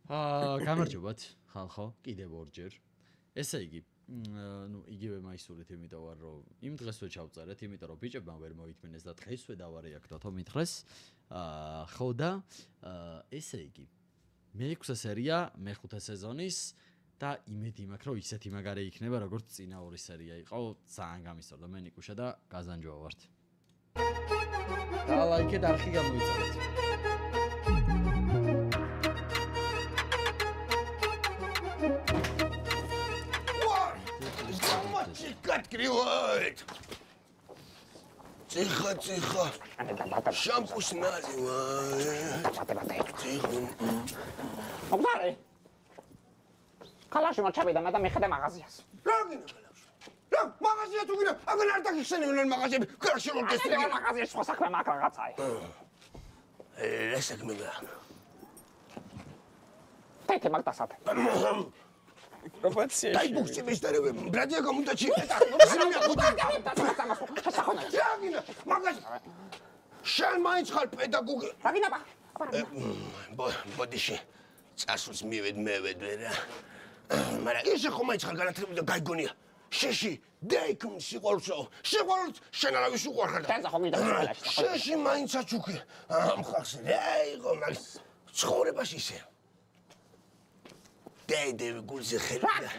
გამარჯობათ, ხალხო, კიდევ ორჯერ. ესე იგი, იგივე მაისურით იმიტომ ვარ, რომ იმ დღესვე ჩავწერეთ, იმიტომ რომ ბიჭებმა ვერ მოითმინეს და დღესვე დავარეაქტოთ იმ დღეს. ხო და ესე იგი, მე-6 სერია, მე-5 სეზონის და იმედი მაქვს, რომ ისეთი მაგარი იქნება, როგორც წინა 2 სერია იყო, ძალიან გამისტორდა მე ნიკუშა და გაზანჯოა ვართ. და ლაიქეთ არხი გამოიწერეთ. Открывает. Тихо, тихо. Шампус наливает. Тихо. Обзары. Калаши мочабида, надо мехаде магазиас. Рагина калаш. Раг, магазия тугина. Аган артак იხსენებენ მაგაზიები. Калаши რომ ეს რა მაგაზიის სხვა საქმე მაქვს რაღაცაი. ესაკ მეგა. თეთე მაგდასად. Пропация. Дай бог тебе здоровья. Братья, кому-то читать. Рагина, магазин. Шан маინც ხარ პედაგოგი. Рагина, ბოდიში. წასულს მივედ რა. მაგრამ ისე ხომ მაინც ხარ განათლებული და გაიგონია. შეში, დაიქუმ სიყვარულსო. სიყვარულს შენ არავის უყვარ ხარ. დანზა ხომ მიდავრ ყველაში. შეში მაინცაც უკი. ამ ხალხს რა იყო მაგ ცხოვრებაში ისე. დედები გულზე ხელია.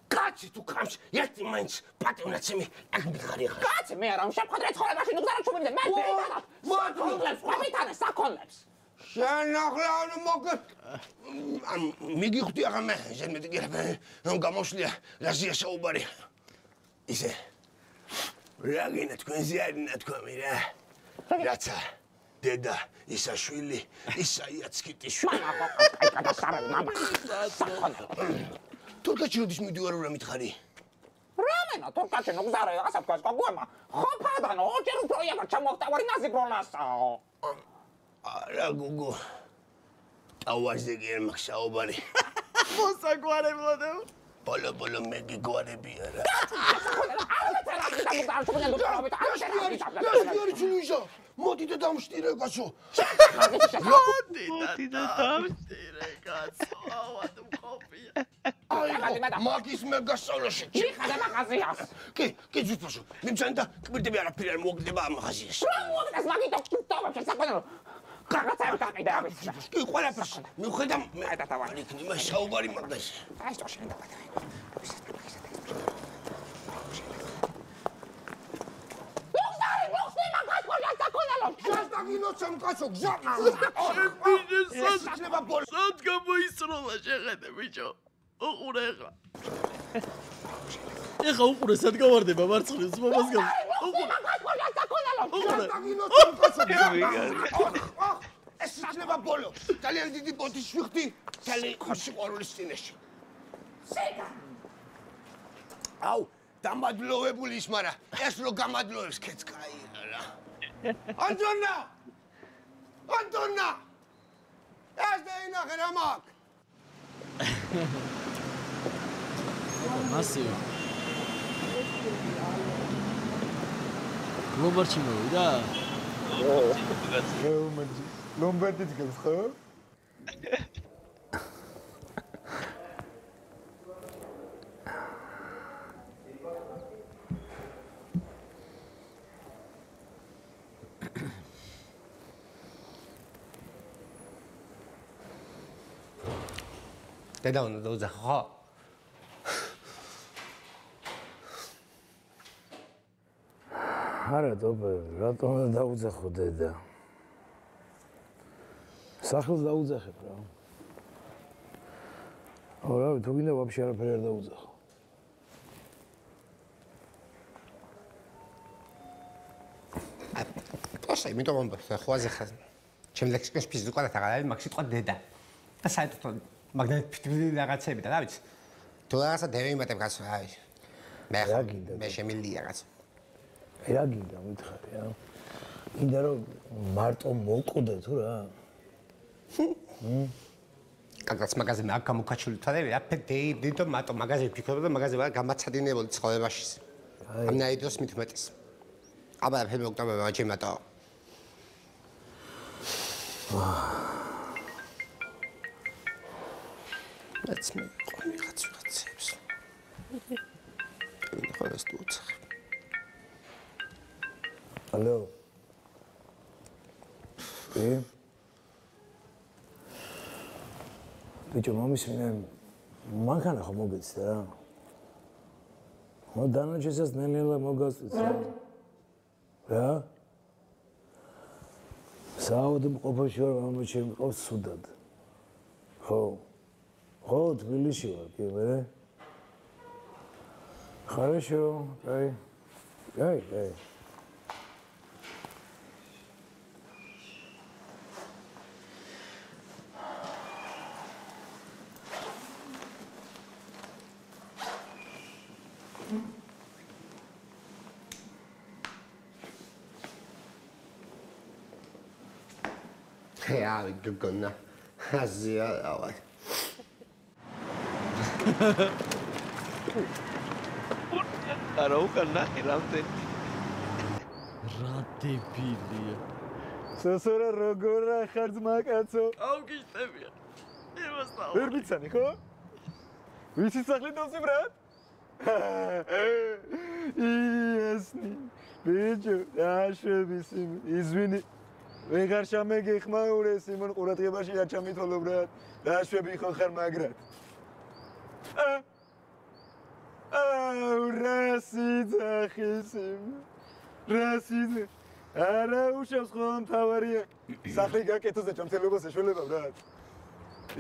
კაცი თუ ხამს, ერთი მაინც პატევნაცემი აქ მიხარია. კაცი მე არა შეფხოდრე ცხოვრებაში ნუ გზარო ჩუმინდე მე დედა. მოკლებს ყვებითანე საქონლებს. შენ ახლა მოგე ამ მიგიხდი აღა მე ჟენმეტი რომ გამოშლია რაზია საუბარი. ისე რაგინა თქვენზე არინა თქვამი რა. რაცა დედა ისა შვილი ისა იაცკიტიშვილი აი გადასარევი მამა თურქეთში როდის მიდივარ რა მითხარი რამენა თურქეთში ნუ გზარე ასა თქვას გოგუემა ხოფადანო ოჯერ უფრო იაგარ ჩამოხტავარი ნაზი გროლასაო არა გოგო ტავაზე გერ მაქსაობარი მოსაგვარებლოდე ბოლო მეგი გვარებია რა მოდი და დამშტირე კაცო მოდი და დამშტირე კაცო ავად მყოფია მაგის მე გასწავლაში ჩიხადა მაღაზიას კი ზუსტად მიმცან და კბირდები არაფერი არ მოგდება ამ მაღაზიაში რა მოგდეს მაგითო ტოვებს საკონრო კაცები გაყიდა ამის კი ყველაფერს მიუხედავ მე დათავარი იქნება საუბარი მაგას აი ეს შენ დავადა გინოცამ კაცო გზანა შეიძლება ბოლო სად გამოისროლა შეხედე ბიჭო უყურე ხა ეხა უყურე სად გავარდება მარცხნივ მომას გამ უყურე გინოცამ კაცო ეს შეიძლება ბოლო ძალიან დიდი ბოთი შვიხდი ძალიან სიყვარულის წინაშე აუ დამადლოვებული ის მარა ეს რო გამადლოვებს ქეც კაია რა Antonna! ეს დაინახე რა მაგ? მასიო. ლომბარდში მოვიდა? ლომბარდით გავს ხო? დედა უნდა დაუძახო ხო? არა დობა, რატომ უნდა დაუძახო დედა? სახელს დაუძახებ რა. რავი, თუ გინდა ვაფშე არაფერი არ დაუძახო. პროსა, იმიტომ რომ ხვაზე ხარ. ჩემ ლექსიკონში ფიზიკა და თაღალები მაგ სიტყვა დედა. და საერთოდ მაგდანეთ ფიტბილი რაღაცები და რა ვიცი. თუ რაღაცა დევიმატებ კაცო, რა ვიცი. მე შემილია კაცო. რა გინდა მითხარი რა? გინდა რომ მარტო მოკვდე თუ რა? კაცს მაგაზე მაგ გამოკაჩული თვალები რა დედო მარტო მაგაზე ფიქრობ და მაგაზე ვარ გამაცადინებული ცხოვრებაში. ამ ნაიდოს მithumetes. აბა ფები ოქტომბერ მაჩი მარტო. რაც მე ყო ვიღაცებს. ვინ ხოლმე სტუცა. ალო. ბიჭო მომის მე მანქანა ხომ მოგეცდა რა. მოდანაჩესაც ნელ-ნელა მოგასწრეთ რა. საუდი მყოფაში ვარ, მამა ჩემი მყავს სუდად. ხო. ხო, თბილისში ვარ, კი მე. Хорошо, ай. Ай. Ja, wir können sehr aber. არა უკან ნახე რამდენი რა დებილია. სოსორა როგორ ახარ ძმაკაცო? აუგიშტებია. იმასაო. ვერ მიცანი ხო? ვიცი სახლი დავსი ბრატ? იესნი. ბიჭო, დაშვების извини. ვეღარ შემეგეხმაურე სიმონ ყურადღებაში არ ჩამითვალო ბრატ. დაშვები ხო ხარ მაგრად. რასიძე. არა უშავს ხოლმე მთავარია. სახლი გაკეთოს და ჯანმრთელობას ეშველება ბრატ.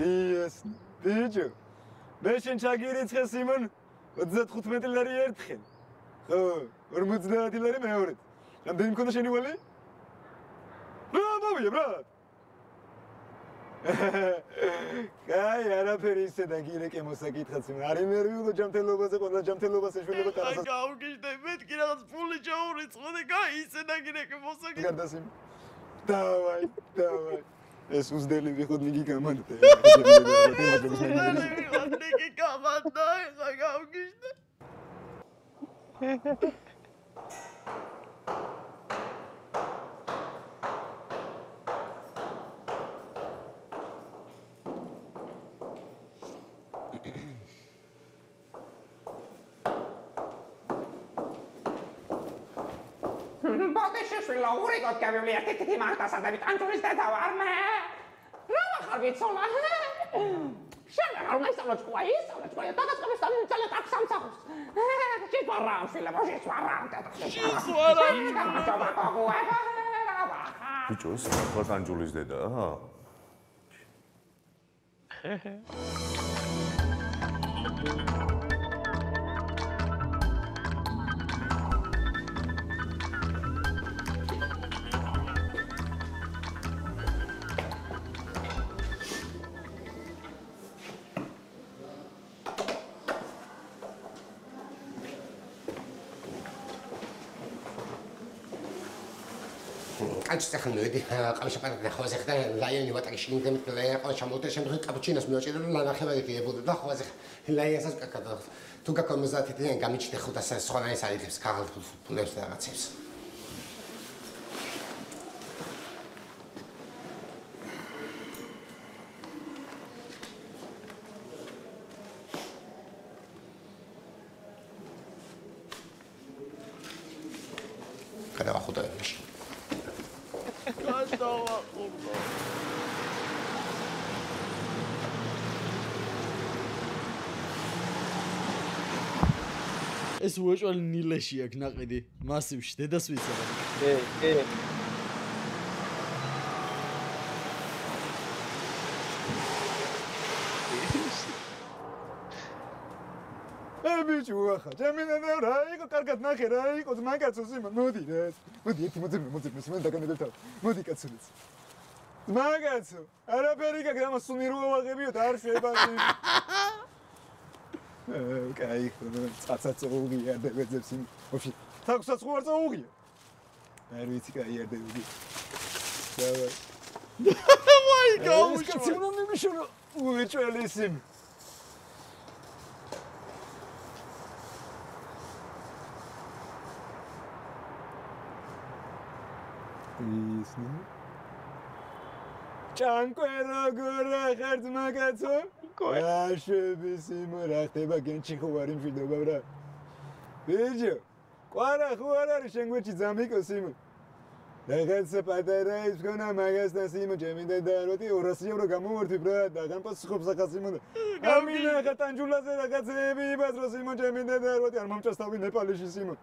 იეს, ბიჭო. მე შენ ჩაგირიცხე სიმონ 35 ლარი ერთხელ. ხო, 50 ლარი მეორე. რამდენი მქონდა შენი ვალი? რა მოვია ბრატ? კაი, არაფერი ისე და გირეკე მოსაკითხაც იმ არ იმერვიულო ჯანმრთელობაზე ყველა ჯანმრთელობას ეშველება კარასას. აი გაუგიშტე მეთქი რაღაც ფული ჩაურიცხო და კაი ისე და გირეკე მოსაკითხ. გარდასიმ. დავაი. ეს უძდელი ვიხოთ მიგი გამანდა. ნიკი გამანდა, ეხა გაუგიშტე. ბოდიშიშვილო, ურიგოთ გავივლი ერთ-ერთი მარტასა და ვიტანჯულის დედა ვარ მე. რა ვახარ ვიცოლა? შენ რა უნდა ისწავლოთ ყვა, დაგაწყებს და მიცალე აქ სამსახურს. შეგვარა, შვილებო, შეგვარა. ბიჭო, ეს რა ტანჯულის დედაა? კაჩი ახლა მოვედი ყავშაპატად ნახვაზე ხდა ლაიანი ვატაკი შინგემით ლაიანი ყო ჩამოვთე შემდგომ კაპუჩინოს მივაჭირე და ლანახევარი გიებოდა და ხვაზე ლაიანსაც კაკადა თუ გაკომზათი დიან გამიჩნდა 500 სხვა ის არითებს ქაღალ ფულებს და რაღაცებს გადავახუტე მაშინ ეს უეჭველი ნილეში აქვს ნაყიდი მასივში დედას ვიცოდა. ბიჭო, ახლა ჩემინა რა იყო, კარგად ნახე რა იყო, მაგაცო სიმონ, მოდი რა. მოდი ერთი მოძებნე, სიმონ დაგანებებთავ. მოდი კაცურიც. მაგაცო, არაფერი გაგ ამას სუნირო ვაღებიოთ, არ შეებანი. კაი, ცაცა წოუღია და ვეძებს იმ. ვაფშე, თაგვსაც ხო არ წოუღია. არ ვიცი, კაი არ დევიდი. დავაი. ვაი, გაუშვა. ეს კაცი უნდა მიმიშორო. უეჭველი სიმ. ისნი ჭანკვე როგორ ახარ ძმა კაცო? აშები სიმო რა ხდება გენჩი ხო არ იმშვიდობა ბრა? ბიჭო, ყვარა ხო არ არის შენ გვერდში ძამიკო სიმო? რაღაცა პატარა ის გონა მაგასთან სიმო ჩემი და როდი 200 ევრო გამოვარდი ბრა და განპასუხობს ახლა სიმო და ამინა ხა ტანჯულაზე რაღაცები იბაზრო სიმო ჩემი და როდი არ მომჭასთავი ნეპალიში სიმო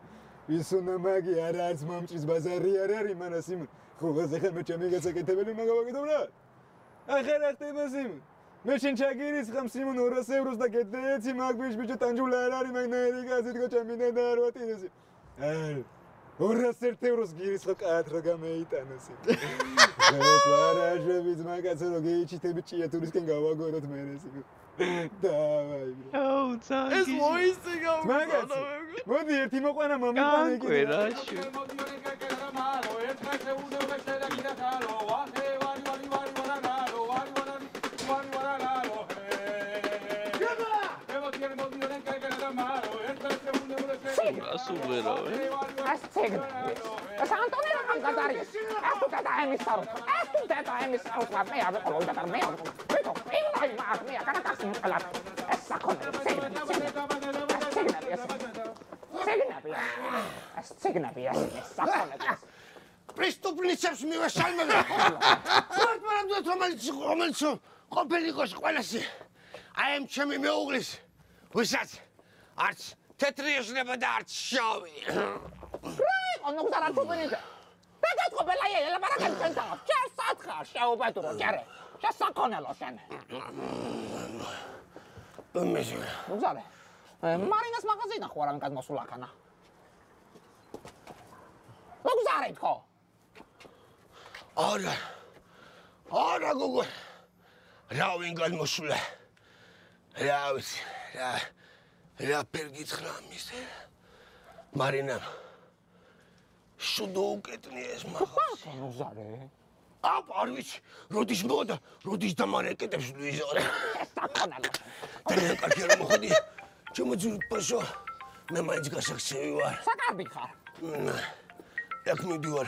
ის უნდა მაგი არა არც მომჭის ბაზარი არ არის მანა სიმო ხო ხა მე ჩემი გასაკეთებელი მაგავაგდო ბრა ახლა რა ხდება სიმო მე შენ ჩაგირიცხამ სიმო 200 ევროს და გედეცი მაგ ბიჭო ტანჯულა არ არის მაგნაირი გაზი თქო ჩემი და როდი ეს არა 200 ევროს გირიცხო კაც რა გამეიტანოს. ეს ვარაჟები ძმაკაცო რო გეიჩიტები ჭიათურისკენ გავაგოროთ მე ეს. დავაი. აუ ძაგი. ეს მოისიგა. ძმაკაცო. მოდი ერთი მოყვანა მომიყვანე იგი. კანკვერაში. ასულერავე. ეს ციგნი. ეს ანტონინა გამგადარია. ეს თუ დაემისარო. ეს თუ დაემისარო. მე არ ვიყოლო და მე არ ვიყოლო. მე ვაი მაგ მე აკაკას მოყლა. ეს საკონე ციგნი. ეს ციგნი ეს საკონე. Преступницებს მივაშალმებდა. პროტმანამდე რომელიც ყოფილიყოს ყველასი. აი ამ ჩემი მეუღლის. ვისაც არც თეთრი ეშნება და არც შავი. ono usarà tu venite. Vedete come lei è la baracca di sentava. C'è satka, c'è un petro, c'è saconello scene. Usare. Marinas magazina ხوارან გადმოსულაკანა. Usare თქო. არა გოგო. რა ვინ გადმოსულა? რა ვიცი, რა პერგიცხრა მის. მარინამ შუდო უკეთნია ეს მაგას. Usare. არ ვიცი, როდის მოდა, როდის დამარეკეთებს ვიზორე. Saconello. და კარგი არ მოხდი. ჩემოძულ პაშო მე მაინც გასახსევი ვარ. საკარბი ხარ. ეხ მიდივარ.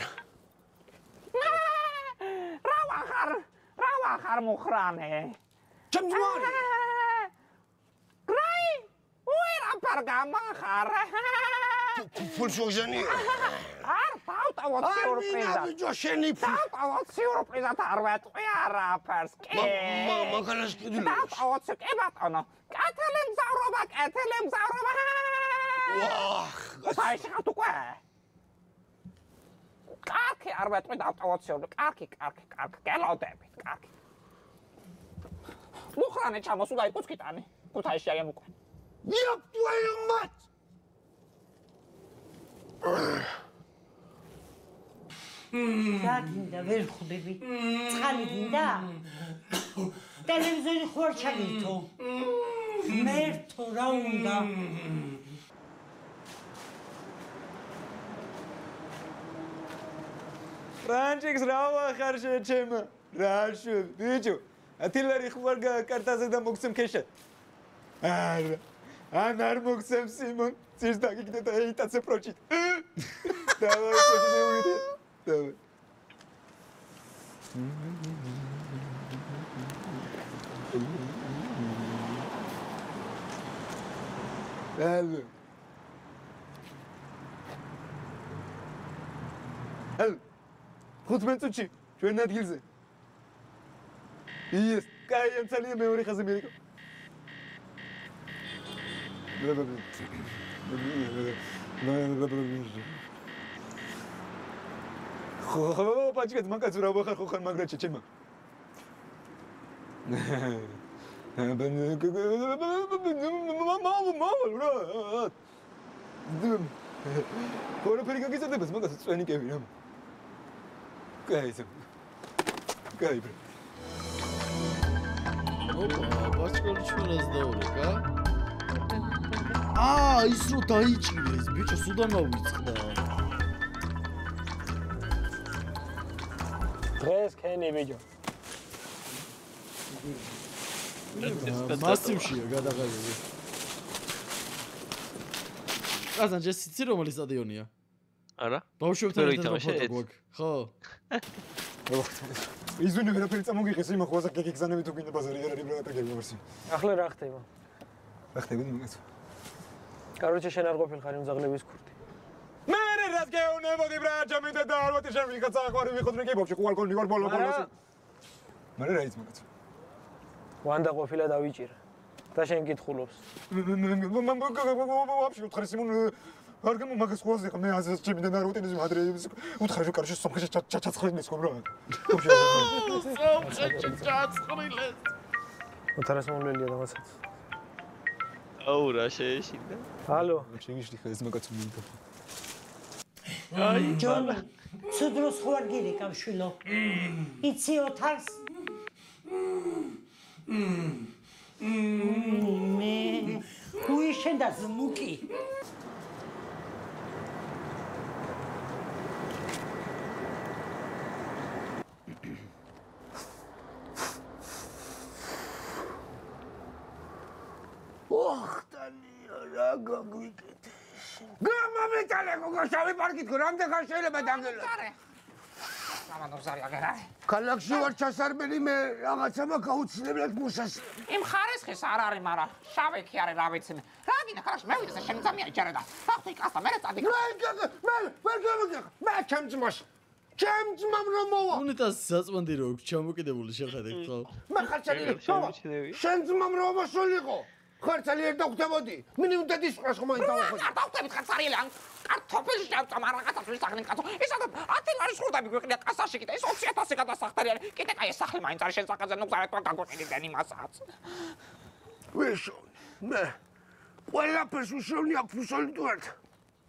რა ვახარ მუხრანე. ჩემძვარი. გრაი, უერა პარგამა ხარ. ფულშოჟანი. არ დავტავოთ სიურპრიზად. ბიჭო შენი დავტავოთ სიურპრიზად არ ვეტყვი არაფერს. კი. მაგალას კიდე. დავტავოთ კი ბატონო. კეთილი მგზავრობა. ვაჰ. აი შეხავთ უკვე. კარგი არ ვეტყვი დავტავოთ სიურპრიზად. კარგი. გელოდებით, კარგი. მუხრანე ჩამოსულა იკუცკიტანი. ქუთაისში აი ამოყვე. იაპ твою мать. Სადინდა ვერ ხვდები. წყალი დინდა? ტელევიზორი ხო არ ჩაგირთო? მერთო რა უნდა? ფრანჩიკს რა ვახარ შეჩემა? რაშო, ბიჭო, ათილარი ხوار კარტაზე და მოგცემ ქეშად. არა. ან არ მოგცემ სიმონ, წირს დაგიგდე და ეიტაცე პროჭით. დავაი პროჭიტი ურიდე. დავაი. Hello. ხუთმეტ წუთში ჩვენ ადგილზე. ის, კაი, ამცალია მეორე ხაზი მერიკო. ხო, პაჭკეთ მაგაც რა ვახარ ხო ხარ მაგრა ჩეჩემა. ხორაფერი გაგიზარდებას მაგას წვენი კევი რა. კაი ბრა. ოპა, ბაჭკორი ჩვენას დაურეკა. ის რო დაიჭირეს, ბიჭო, სუდან ავიწყდა. დღეს ქენი ბიჭო. მასიმშია გადაღებები. კაზან ჯესიცი რომელი სტადიონია? არა. ბავშვებთან ერთად ითამაშე? ფოტო გვაქვს. ხო. იზვინე ვერაფერი წამოგიღეს იმ ხვაზე გეგიგზანები თუ გინდა ბაზარი არ არის ბრატა გეგმარსი. ახლა რა ხდება? რა ხდება მაგაც? კაროჩე შენ არ ყოფილ ხარ იმ ზაღლების ქურთი. მე რას გეუნებოდი ბრატ ჯამიდე და ალბათ შენ ვიღაცა აყვარი ვიხოდნე კი ბობში ყუალკონი ვარ ბოლო ბოლოს. მერე რა იც მაგაც? ვანდა ყოფილა დავიჭირა. და შენ გითხულობს. ვაფშე უთხარი სიმონ არ გამომაგეს ხვაზე ხა მე აზას ჩემიდან არ უტინეს ადრე უთხარი კარში სომხეში ჩაცხრილეს ხო ბრატ. სომხეში ჩაცხრილეს. უთხარას მომლელია დამაცაც. აუ რა შეეშინდა. ალო. შეგიშლი ხა ეს მაგაც მინდა. აი ჯონი, ცუდროს ხო არ გირეკავ შვილო. იცი ოთარს? მე უიშენდა ზმუკი. ოხტანია რა გაგვიკეთე. გამომიტანე გოგო შავი პარკით რამდენ ხარ შეიძლება დაგელო? სამადოზარი აგერა. ქალაქში ვარ ჩასარბელი მე რაღაცა მაქვს აუცილებლად მუშას. იმ ხარისხის არ არის, მაგრამ შავი კი არის, რა ვიცი მე. რა გინდა ხარში მევიდე და შენ ძამია იჯერე და ახლა იქასა მე წადი. მე ვერ გამოგეხ. მე ჩემ ძმას. ჩემ ძმამ რომ მოვა. უნიტას ზაწმანდი რო ჩამოკიდებული შეხედე ხო? მე ხარცალი მოვა. შენ ძმამ რომ მოსულიყო. ხარცალი არ დახვდებოდი. მინიმუმ დედის ყრას ხომ აინდავახო. არ დავხვდებით ხარცალი ან კარტოფილს შევწამ რაღაცას ვისახნი კაცო. ისადაც 10 ლარის ხურდები გვიყრია კასაში კიდე ეს 20000 გადასახტარი არის. კიდე კაი ეს სახლი მაინც არის შენ საყაზე ნუგზარეთ და გაგოყიდენ იმასაც. ვეშო მე ყველაფერს უშოვნი აქვს უსოლიდურად.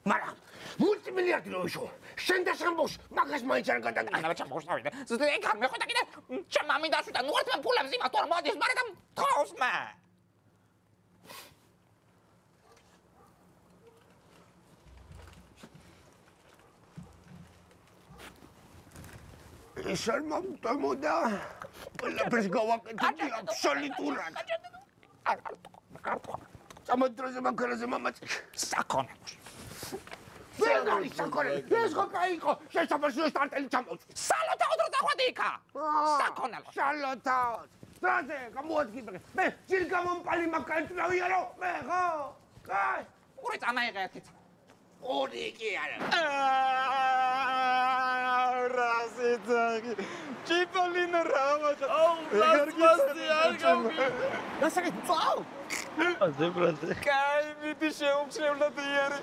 მაგრამ მულტიმილიარდი რო ვიშო. შენ და სამბოს მაგას მაინც არ გადაგიხდა. ანა ჩემს დავიდე. ზუსტად ეგ არ მეხვდა კიდე ჩემ მამინდაში და ნუღართ მე ფულებს იმას თუ არ მოდის მაგრამ თავს მე. ეს არ მომტომოდა. ყველაფერს გავაკეთე აბსოლუტურად. სამოდროზე მაგარაზე მამაცი. საკონებს. ვერ არის საკონები. ეს ხო კაი იყო. შესაბამისად ეს ტარტელი ჩამოწ. სალოთაოდ რო დახვედი იქა. საკონელო. სალოთაოდ. დაძე გამოადგინე. მე ჯერ გამომპალი მაგკანტრავია რო მე ხო? კაი. ორი წამაიღეთ. ორი კი არა. რასიცაგი. ჭიპოლინა რამათა. აუ გასვასდი არ გავი. გასაგეთ წაო. აზე ბრატე. კაი მიდი შეუმჩნევლად იარე.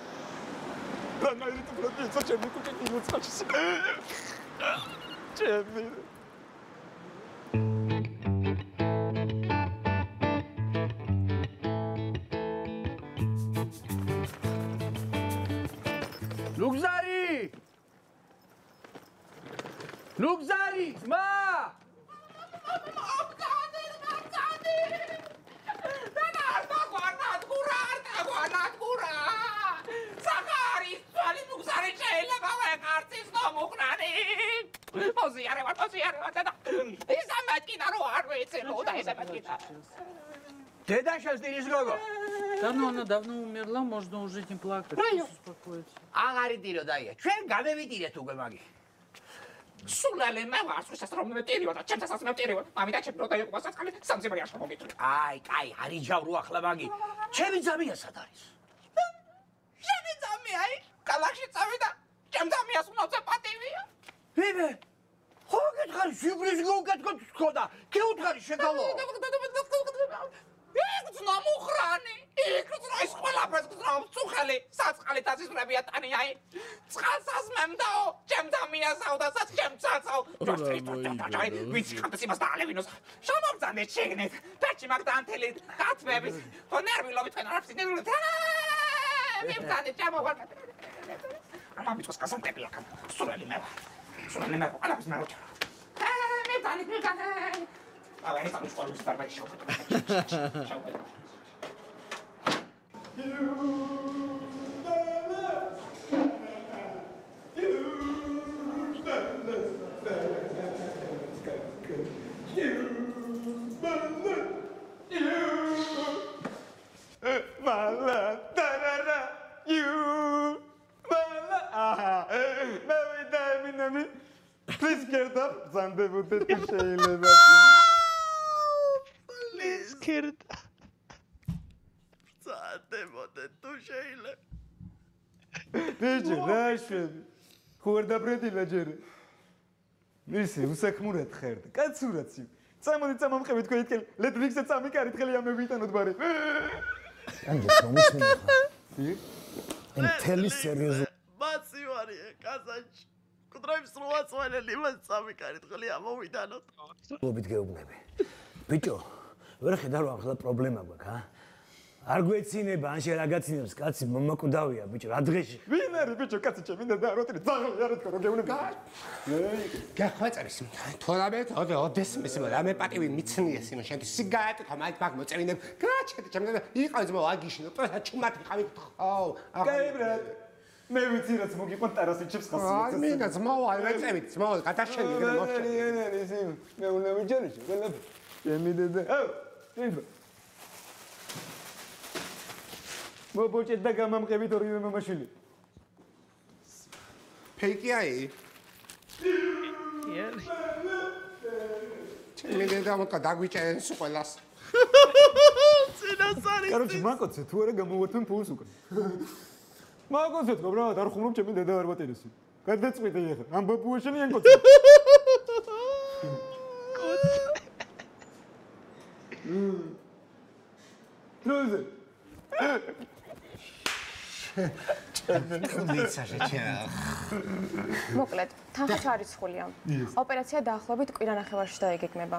რანაირი თუ ბრატე ცა ჩემი კუჭი მოცხაჩის. ჩემი ლუგზარი! ლუგზარი, ძმა! Деда сейчас ты не сгого. Давно она давно умерла, можно уже не плакать, успокоиться. Агари тиро дая. Ჩვენ გამევიტირეთ უკვე მაგი. სულალე მე ვარ, სულსაც რომ მევტირი და ჩემთასაც მევტირი. მამიდა ჩემ რო დაიყო საწყალი სამზებრი არ შემოგიწვი. აი, კაი, არის ჯავრო ახლა მაგი. ჩემი ძამია სად არის? შენი ძამია აი, კალახში წავიდა. ჩემ ძამიას უნდა პატივია. ვიმე? ხო გითხარი, სიბრიზი გოგეთქოთ ხოდა. კი უთხარი შეგავო. იქ ნამუხრანი, იქ ის ყველაფერს გძრავ წუხელი, საწყალი დაზისვრებია ტანი აი. წყალსას მემდაო, ჩემ ძამიასაო და სად ჩემ ცაცაო. ჯოჭი, ვიცი ხანდა იმას დაალევინოს. შემოგძანდე შეგნით, დაჩი მაგ დანთელი, კაცმები. ხო ნერვილობი თქვენ არ ვსინერვით. მემდანე ჩამოვარ. ამამიწოს კასანტები აქ. სულელი მე ვარ. სულელი მე ვარ. ალაფის მე ვარ. მემდანე. Ah, esta no es cuando está el show. Please get up. გაბრძანდებოდეთ თუ შეიძლება. პლის კერტა. ბრძანდებოდეთ თუ შეიძლება. ბიჭო, რაშვები. ხوار დაბრედილა ჯერ. მისი უსაქმურად ხერდა. კაცურაცი. წამოდი წამომყევი თქვენ ითქელი. ლეტვიქსზე წამიკარით ხელი ამევიტანოთ ბარი. ამჯერად მომისმინე ხარ. მთელი სერიოზული მაცივარია კაზანჩი. კუდრების როაცვალელი მას წამიკარით ხელი ამოვიტანოთ. ლობით გეუბნები. ბიჭო, ვერ ხედავ რომ ახლა პრობლემა გვაქვს, ა? არ გვეცინება, ან შეგაცინებს კაცი მომაკვდავია, ბიჭო, რა დღეში. ვინ არის ბიჭო, კაცი ჩემი და როტრი ძაღლი არ ეთქო რომ გეუბნები. გახვეწერის. თორემ ოდეს მისმა რამე პატივი მიცნიეს იმ შენ სიგარეტი ხომ აი მაგ მოწერინებ. გაჩეთი ჩემ და იყავს მო აგიშინო. ტოცა ჩუმათი ხავი. აუ. კაი ბრატ. მე ვიცი რაც მოგიყვან ტარასიჩებს ხასი. აი მინდა ძმავა მეწევით ძმავა გადაშენი გე მოშე. მე უნდა მიჯერიშე ყველაფერი. ჩემი დედა. აუ. ვინდა. მობოჭეთ და გამამყევით ორივე მამაშვილი. ფეიკი აი. ჩემი დედა მოკა დაგვიჭერს ყველას. წინასარი. კაროჩი მაკოცე თუ არა გამოვართვენ ფულს უკვე. მაკოცე თქო ბრატ არ ხუმრობ ჩემი დედა არ ვატირესი. გადაწყვიტე ახლა ამ ბაბუაშენი ან კოცე. დროზე. მოკლედ, თანხა ჩარიცხულია. ოპერაცია დაახლოებით კვირანახევარში დაიგეგმება.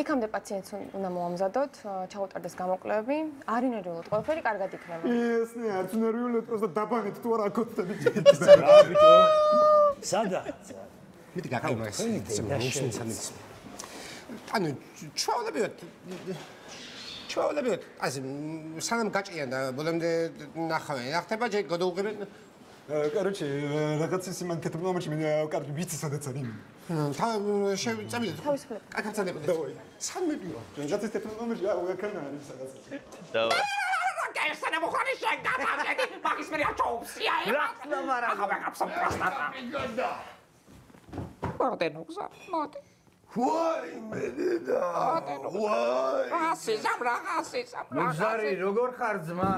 იქამდე პაციენტს უნდა მოამზადოთ, ჩაუტარდეს გამოკვლევები, არინერვიულად ყველაფერი კარგად იქნება. ესნე არც ნერვიულად პროსტა დაბანეთ თუ არა აკოცდები. რა ბიჭო? სადაც? მიდი გაკეთე ეს. ანუ ჩაოლებიოთ ასე სანამ გაჭიან და ბოლომდე ნახავენ რა ხდება ჯერ გადაუღებენ კაროჩი რაღაც სიმანტეთ მომენტში მე კარგი ვიცი სადაც არის თა წამიდეთ თავისუფლად კაცანებოდეთ დავაი სამებიო რაღაც ტექნოლოგიაში აღქნა არის სადაც დავაი კაისანა მოხარი შეგდაფარდი მაგის მე აჩოუსია რა მარა ახლა გაფსა პროსტატა პორტენოქსა მოთ ვაი მე დედა ვაი ასე ზამრა მუზარი როგორ ხარ ძმა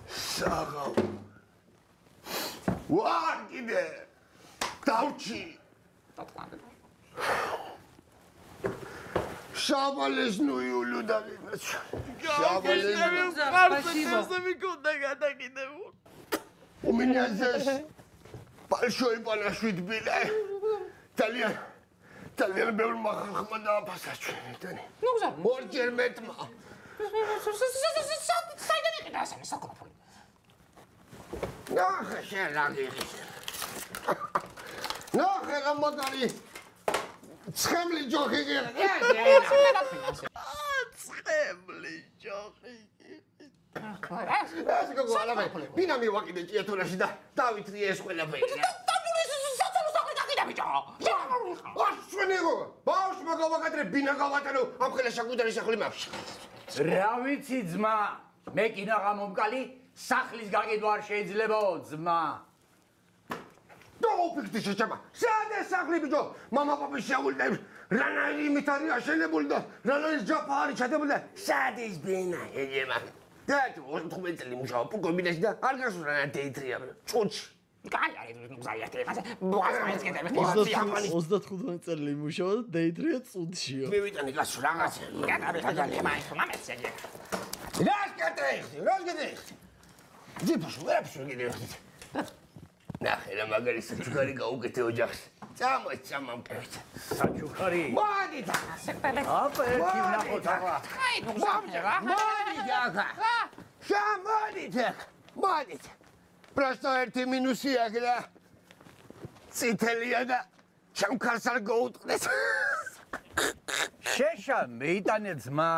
საღავ ვარ კიდე დავჭი შაბალეს ნუიულუ დაგინაც შაბალეს ხარცეთზე მიკონდა გადაკიდებულ у меня здесь большой балашвит била ძალიან ბევრ მახალხმა დააფასა ჩვენიდან ну за ორჯერ მეტმა საიდან იყიდა ასამი საკუთარი ნახე შენ რა გიხის ნახე რა მაგარი ცხემლი ჯოხი გიხი ცხემლი ჯოხი ეს გოგოალავე ბინა მივაკიდე ჭიათურაში და დავითრი ეს ყველაფერი აშვენეგო ბავშვ მაგავაკადრე ბინა გავატანო ამ ხელა შაგუდარი სახლი მაქვს რა ვიცი ძმა მე კინაღა მომკალი სახლის გაკიდვა არ შეიძლებაო ძმა დაუფიქდი შეჭამა სადა სახლი ბიჭო მამა პაპი შეულდა რანაირი იმით არის აშენებული და რანაირი ჯაფა არის ჩადებული და სადის ბინა ეჯემა და თუ 15 წელი მუშაობ კომბინაში და არ გასულ რა დეიტრია წუჩი კაი არის მუზაიათი მასე ბუაზმაინს კიდე 35 წელი მუშაობ და დეიტრია წუთშიო მე ვიტანი გასულ რაღაცა გადავიხადა მაინც მამეცეგი რა გეტეხი ძიფუშ ვერაფშ გიდე ნახე რა მაგარი საჩუქარი გაუკეთე ოჯახს წამამკევით საჩუქარი მოდით აპა ერთი ვნახოთ ახლა აი ნუ ზამერა მოდით просто ერთი მინუსი აქვს რა წითელია და ჩემქარს არ გაუტყდეს შეშა მეიტანე ძმა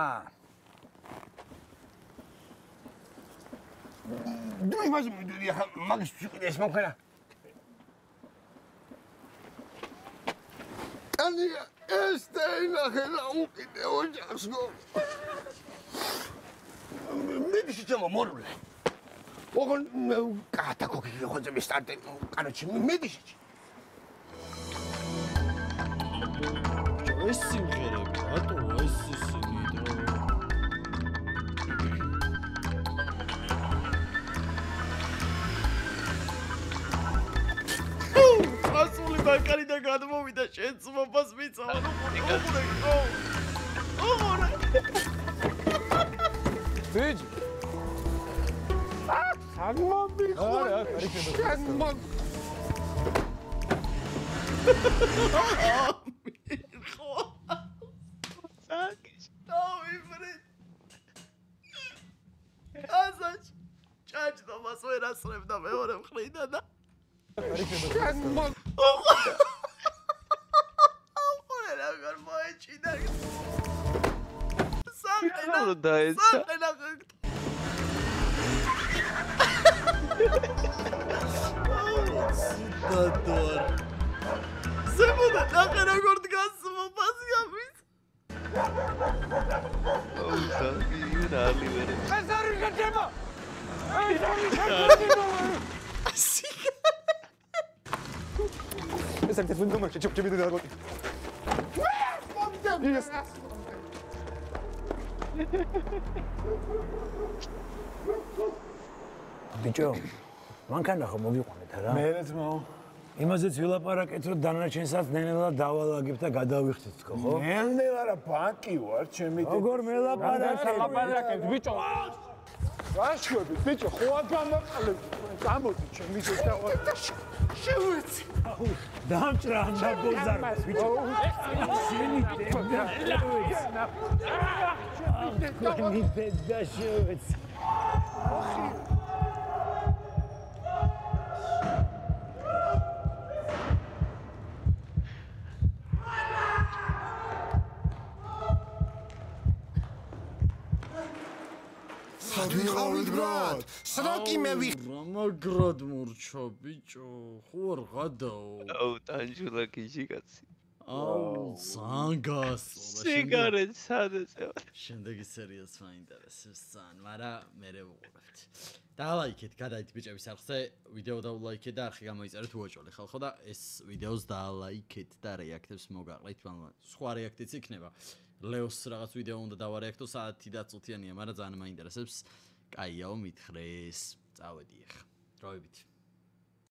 დუი მიდუდი ახლა მაგის ფიქრეს მოხერა ani este ნახე რა უკიდე ოჯახს გო მე შეჭამა მორულე ოღონ კათა კოკი ხოძები სტარტი. Короче, მედიშ. ეს სიმღერები, რატო ეს ისინი და ასული ბაკარი და გადმოვიდა შენც მომას მიწავა ოღონდ ბიჭი საგმობი ხარ საგმობ ასაჩ ჭაჭდა მას ვერ ასრებდა მეორე მხრიდან და აღარ მოეჭიდა საყელა დაეცა დადوار ზემოდან ნახე როგორ დგას მომას გამის რალი ვერ ეს არის გაჭება აი გაჭება ეს არის ფუნდამენტი ჩეჩები და გოთი ეს ბიჭო მანქანა ხო მოგიყვანეთ არა მეც მო იმაზეც ვილაპარაკეთ რომ დანარჩენსაც ნენელა დავალაგებ და გადავიხდით თქო ხო ნენელა რა ბანკი ვარ ჩემი როგორ მელაპარაკეთ ბიჭო ვაშუები ბიჭო ხო გამაყალებ გამოდი ჩემი ზედა შევეცი დამჭრა ნაბოზარ ბიჭო შენი დედა შევეცი ვიყავით ბრატ სროკი მე რამაგრად მორჩა ბიჭო ხო არ გადაო აუ ტანჯულა გიჟი კაცი აუ ზანგას სიგარეტ სადეცე შემდეგი სერიას მაინტერესებს ძალიან მაგრამ მე ვუყურებთ დალაიქეთ გადაით ბიჭების არხზე ვიდეო დალაიქეთ და არხი გამოიწერეთ უაჭველი ხალხო და ეს ვიდეოს დალაიქეთ და რეაქტებს მოგაყრით მაგრამ სხვა რეაქტიც იქნება ლეოს რაღაც ვიდეო უნდა დავარეაქტო საათი და წუთიანია მაგრამ ძალიან მაინტერესებს კაიაო მითხრეს წავედი ახლა დროებით